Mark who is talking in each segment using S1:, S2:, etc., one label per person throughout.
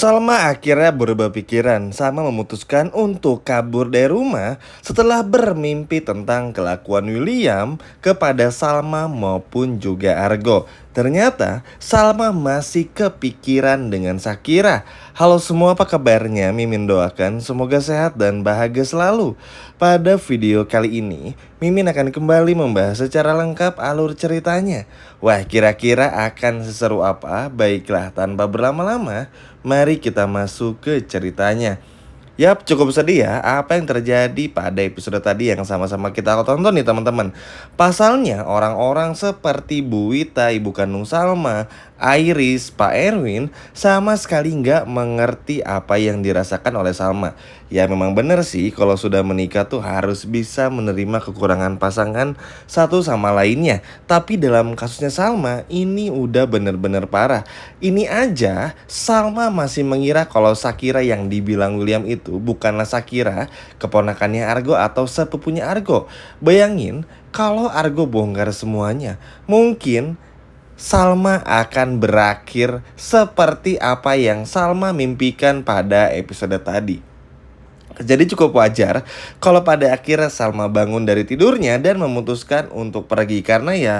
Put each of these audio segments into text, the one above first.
S1: Salma akhirnya berubah pikiran sama memutuskan untuk kabur dari rumah setelah bermimpi tentang kelakuan William kepada Salma maupun juga Argo. Ternyata Salma masih kepikiran dengan Shakira. Halo semua, apa kabarnya? Mimin doakan semoga sehat dan bahagia selalu. Pada video kali ini, Mimin akan kembali membahas secara lengkap alur ceritanya. Wah, kira-kira akan seseru apa? Baiklah, tanpa berlama-lama, mari kita masuk ke ceritanya. Yap, cukup sedih ya apa yang terjadi pada episode tadi yang sama-sama kita tonton nih teman-teman. Pasalnya orang-orang seperti Bu Wita, ibu kandung Salma, Iris, Pak Erwin sama sekali nggak mengerti apa yang dirasakan oleh Salma. Ya memang bener sih kalau sudah menikah tuh harus bisa menerima kekurangan pasangan satu sama lainnya. Tapi dalam kasusnya Salma ini udah bener-bener parah. Ini aja Salma masih mengira kalau Shakira yang dibilang William itu bukanlah Shakira, keponakannya Argo atau sepupunya Argo. Bayangin kalau Argo bongkar semuanya, mungkin Salma akan berakhir seperti apa yang Salma mimpikan pada episode tadi. Jadi cukup wajar kalau pada akhirnya Salma bangun dari tidurnya dan memutuskan untuk pergi karena ya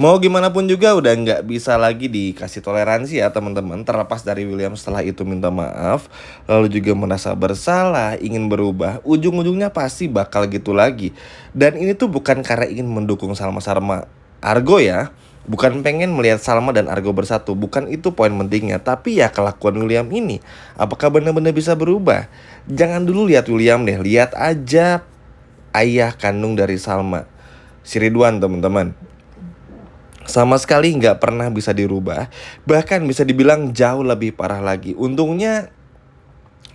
S1: mau gimana pun juga udah nggak bisa lagi dikasih toleransi ya teman-teman. Terlepas dari William setelah itu minta maaf, lalu juga merasa bersalah, ingin berubah, ujung-ujungnya pasti bakal gitu lagi. Dan ini tuh bukan karena ingin mendukung Salma sama Argo ya, bukan pengen melihat Salma dan Argo bersatu, bukan itu poin pentingnya. Tapi ya kelakuan William ini, apakah benar-benar bisa berubah? Jangan dulu lihat William deh, lihat aja ayah kandung dari Salma, si Ridwan teman-teman. Sama sekali nggak pernah bisa dirubah, bahkan bisa dibilang jauh lebih parah lagi. Untungnya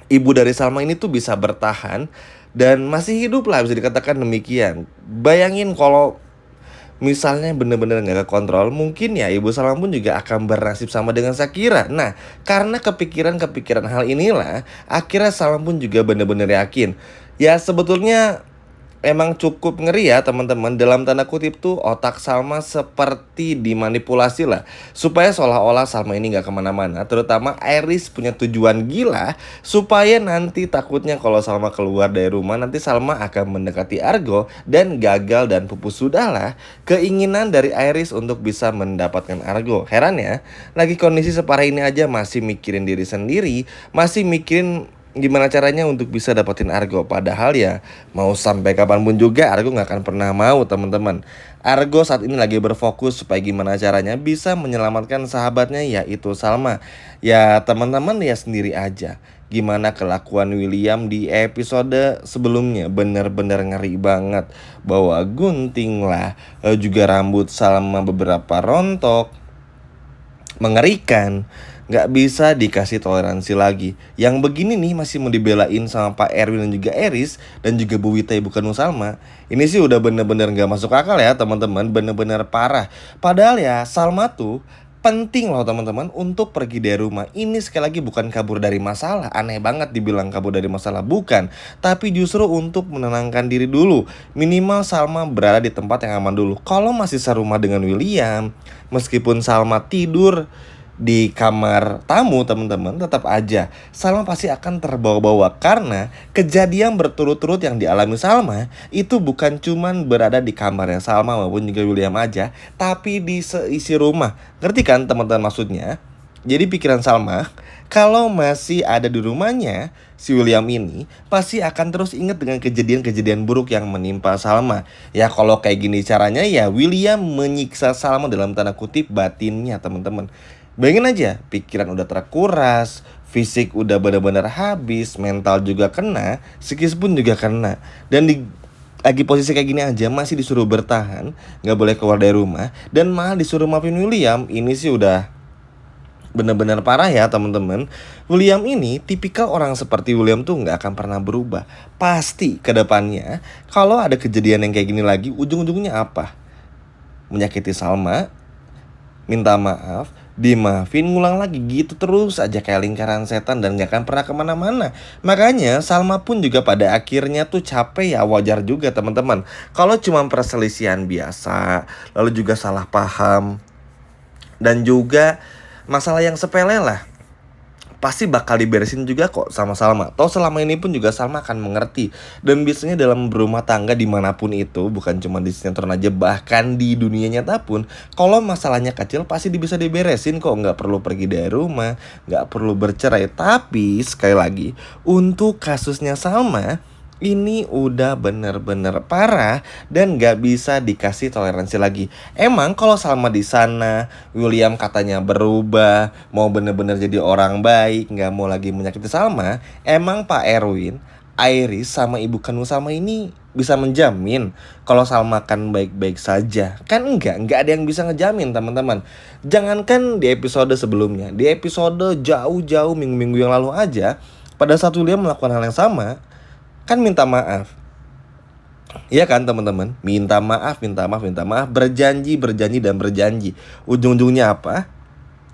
S1: ibu dari Salma ini tuh bisa bertahan dan masih hidup lah, bisa dikatakan demikian. Bayangin kalau misalnya bener-bener nggak kekontrol, mungkin ya ibu Salma pun juga akan bernasib sama dengan Shakira. Nah, karena kepikiran hal inilah, akhirnya Salma pun juga bener-bener yakin. Ya sebetulnya emang cukup ngeri ya teman-teman. Dalam tanda kutip tuh otak Salma seperti dimanipulasi lah, supaya seolah-olah Salma ini gak kemana-mana. Terutama Iris punya tujuan gila, supaya nanti takutnya kalau Salma keluar dari rumah, nanti Salma akan mendekati Argo dan gagal dan pupus. Sudahlah keinginan dari Iris untuk bisa mendapatkan Argo. Heran ya, lagi kondisi separah ini aja masih mikirin diri sendiri, masih mikirin gimana caranya untuk bisa dapetin Argo. Padahal ya mau sampai kapanpun juga Argo gak akan pernah mau teman-teman. Argo saat ini lagi berfokus supaya gimana caranya bisa menyelamatkan sahabatnya yaitu Salma. Ya teman-teman lihat sendiri aja gimana kelakuan William di episode sebelumnya. Bener-bener ngeri banget. Bawa gunting lah, juga rambut Salma beberapa rontok, mengerikan. Gak bisa dikasih toleransi lagi. Yang begini nih masih mau dibelain sama Pak Erwin dan juga Eris dan juga Bu Wita ibu kandung Salma. Ini sih udah bener-bener gak masuk akal ya teman-teman. Bener-bener parah. Padahal ya Salma tuh penting loh teman-teman untuk pergi dari rumah. Ini sekali lagi bukan kabur dari masalah. Aneh banget dibilang kabur dari masalah, bukan. Tapi justru untuk menenangkan diri dulu. Minimal Salma berada di tempat yang aman dulu. Kalau masih serumah dengan William, meskipun Salma tidur di kamar tamu teman-teman, tetap aja Salma pasti akan terbawa-bawa. Karena kejadian berturut-turut yang dialami Salma itu bukan cuman berada di kamarnya Salma maupun juga William aja, tapi di seisi rumah. Ngerti kan teman-teman maksudnya? Jadi pikiran Salma kalau masih ada di rumahnya, si William ini pasti akan terus ingat dengan kejadian-kejadian buruk yang menimpa Salma. Ya kalau kayak gini caranya ya William menyiksa Salma dalam tanda kutip batinnya teman-teman. Bayangin aja, pikiran udah terkuras, fisik udah benar-benar habis, mental juga kena, psikis pun juga kena. Dan di lagi posisi kayak gini aja masih disuruh bertahan, gak boleh keluar dari rumah, dan malah disuruh maafin William. Ini sih udah benar-benar parah ya teman-teman. William ini tipikal orang seperti William tuh gak akan pernah berubah. Pasti ke depannya kalau ada kejadian yang kayak gini lagi, ujung-ujungnya apa? Menyakiti Salma, minta maaf, dimaafin, ngulang lagi gitu terus aja kayak lingkaran setan dan gak akan pernah kemana-mana. Makanya Salma pun juga pada akhirnya tuh capek ya, wajar juga teman-teman. Kalau cuma perselisihan biasa, lalu juga salah paham, dan juga masalah yang sepele lah, pasti bakal diberesin juga kok sama Salma. Toh selama ini pun juga Salma akan mengerti. Dan biasanya dalam berumah tangga dimanapun itu, bukan cuma di sinetron aja, bahkan di dunia nyata pun, kalau masalahnya kecil pasti bisa diberesin kok. Nggak perlu pergi dari rumah, nggak perlu bercerai. Tapi sekali lagi, untuk kasusnya Salma, ini udah bener-bener parah dan gak bisa dikasih toleransi lagi. Emang kalau Salma di sana, William katanya berubah, mau bener-bener jadi orang baik, gak mau lagi menyakiti Salma. Emang Pak Erwin, Iris sama ibu kandung Salma ini bisa menjamin kalau Salma akan baik-baik saja? Kan enggak ada yang bisa ngejamin teman-teman. Jangankan di episode sebelumnya, di episode jauh-jauh minggu-minggu yang lalu aja, pada saat William melakukan hal yang sama, kan minta maaf. Iya kan teman-teman? Minta maaf, berjanji dan berjanji. Ujung-ujungnya apa?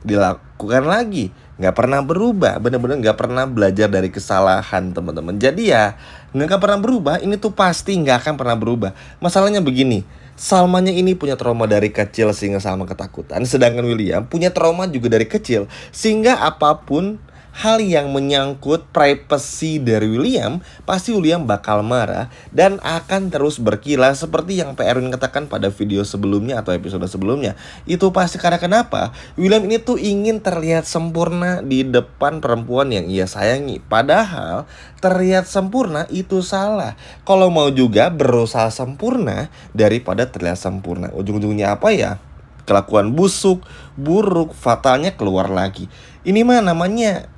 S1: Dilakukan lagi. Gak pernah berubah, bener-bener gak pernah belajar dari kesalahan teman-teman. Jadi ya gak pernah berubah, ini tuh pasti gak akan pernah berubah. Masalahnya begini, Salmanya ini punya trauma dari kecil sehingga Salma ketakutan. Sedangkan William punya trauma juga dari kecil, sehingga apapun hal yang menyangkut privasi dari William, pasti William bakal marah dan akan terus berkilah seperti yang Pak Erwin katakan pada video sebelumnya atau episode sebelumnya. Itu pasti karena kenapa? William ini tuh ingin terlihat sempurna di depan perempuan yang ia sayangi. Padahal terlihat sempurna itu salah. Kalau mau juga berusaha sempurna daripada terlihat sempurna. Ujung-ujungnya apa ya? Kelakuan busuk, buruk, fatalnya keluar lagi. Ini mah namanya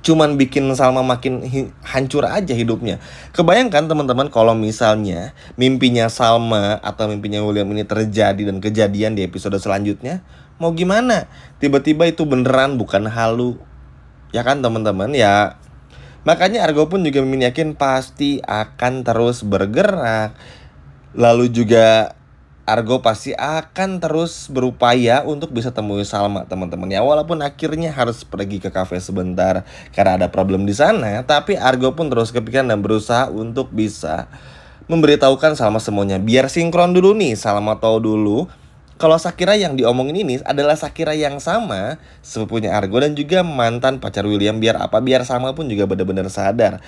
S1: cuman bikin Salma makin hancur aja hidupnya. Kebayangkan teman-teman kalau misalnya mimpinya Salma atau mimpinya William ini terjadi dan kejadian di episode selanjutnya, mau gimana? Tiba-tiba itu beneran bukan halu. Ya kan teman-teman ya. Makanya Argo pun juga yakin pasti akan terus bergerak. Lalu juga Argo pasti akan terus berupaya untuk bisa temui Salma teman-teman ya. Walaupun akhirnya harus pergi ke kafe sebentar karena ada problem di sana, tapi Argo pun terus kepikiran dan berusaha untuk bisa memberitahukan Salma semuanya. Biar sinkron dulu nih, Salma tahu dulu kalau Shakira yang diomongin ini adalah Shakira yang sama sepupunya Argo dan juga mantan pacar William. Biar apa? Biar Salma pun juga benar-benar sadar.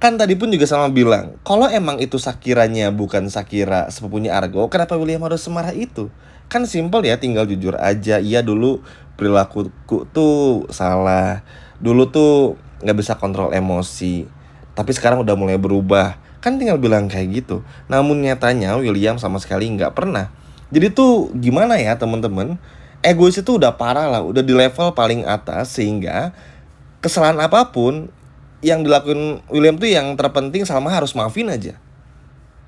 S1: Kan tadi pun juga Salma bilang, kalau emang itu Shakiranya bukan Shakira sepupunya Argo, kenapa William harus semarah itu? Kan simpel ya, tinggal jujur aja. Iya dulu perilakuku tuh salah. Dulu tuh gak bisa kontrol emosi. Tapi sekarang udah mulai berubah. Kan tinggal bilang kayak gitu. Namun nyatanya William sama sekali gak pernah. Jadi tuh gimana ya teman-teman? Egois itu udah parah lah, udah di level paling atas. Sehingga kesalahan apapun yang dilakuin William tuh yang terpenting Salma harus maafin aja.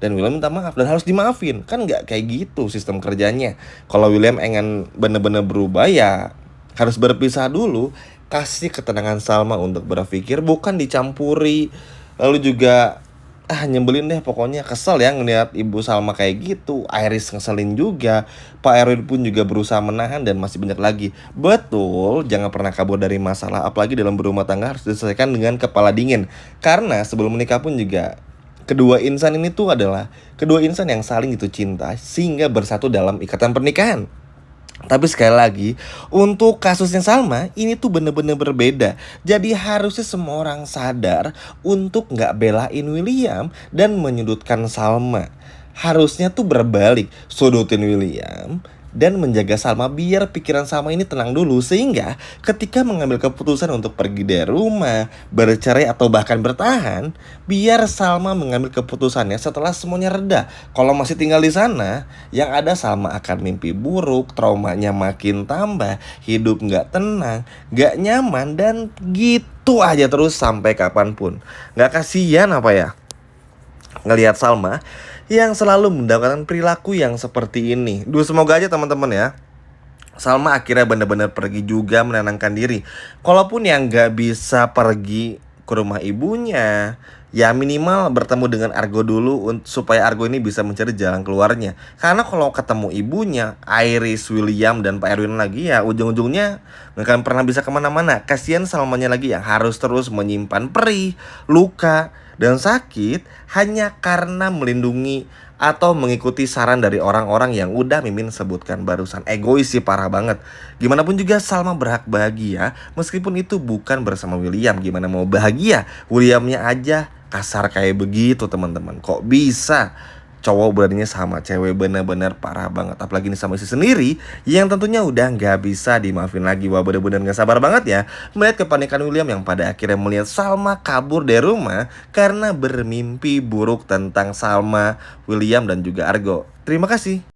S1: Dan William minta maaf dan harus dimaafin. Kan gak kayak gitu sistem kerjanya. Kalau William ingin bener-bener berubah ya harus berpisah dulu. Kasih ketenangan Salma untuk berpikir, bukan dicampuri. Lalu juga nyebelin deh pokoknya. Kesel ya ngeliat ibu Salma kayak gitu. Iris ngeselin juga. Pak Erwin pun juga berusaha menahan dan masih banyak lagi. Betul, jangan pernah kabur dari masalah. Apalagi dalam berumah tangga harus diselesaikan dengan kepala dingin. Karena sebelum menikah pun juga kedua insan ini tuh adalah kedua insan yang saling itu cinta sehingga bersatu dalam ikatan pernikahan. Tapi sekali lagi, untuk kasusnya Salma, ini tuh bener-bener berbeda. Jadi harusnya semua orang sadar untuk gak belain William dan menyudutkan Salma. Harusnya tuh berbalik, sudutin William dan menjaga Salma biar pikiran Salma ini tenang dulu. Sehingga ketika mengambil keputusan untuk pergi dari rumah, bercerai atau bahkan bertahan, biar Salma mengambil keputusannya setelah semuanya reda. Kalau masih tinggal di sana, yang ada Salma akan mimpi buruk, traumanya makin tambah, hidup gak tenang, gak nyaman, dan gitu aja terus sampai kapanpun. Gak kasihan apa ya ngelihat Salma yang selalu mendapatkan perilaku yang seperti ini. Semoga aja teman-teman ya, Salma akhirnya benar-benar pergi juga menenangkan diri. Kalaupun yang gak bisa pergi ke rumah ibunya, ya minimal bertemu dengan Argo dulu supaya Argo ini bisa mencari jalan keluarnya. Karena kalau ketemu ibunya, Iris, William, dan Pak Erwin lagi, ya ujung-ujungnya gak akan pernah bisa kemana-mana. Kasian Salmanya lagi yang harus terus menyimpan perih, luka, dan sakit hanya karena melindungi atau mengikuti saran dari orang-orang yang udah Mimin sebutkan barusan. Egois sih, parah banget. Gimana pun juga Salma berhak bahagia meskipun itu bukan bersama William. Gimana mau bahagia? Williamnya aja kasar kayak begitu teman-teman. Kok bisa cowok beraninya sama cewek, bener-bener parah banget. Apalagi ini sama istri sendiri yang tentunya udah nggak bisa dimaafin lagi. Wah, bener-bener nggak sabar banget ya melihat kepanikan William yang pada akhirnya melihat Salma kabur dari rumah karena bermimpi buruk tentang Salma, William dan juga Argo. Terima kasih.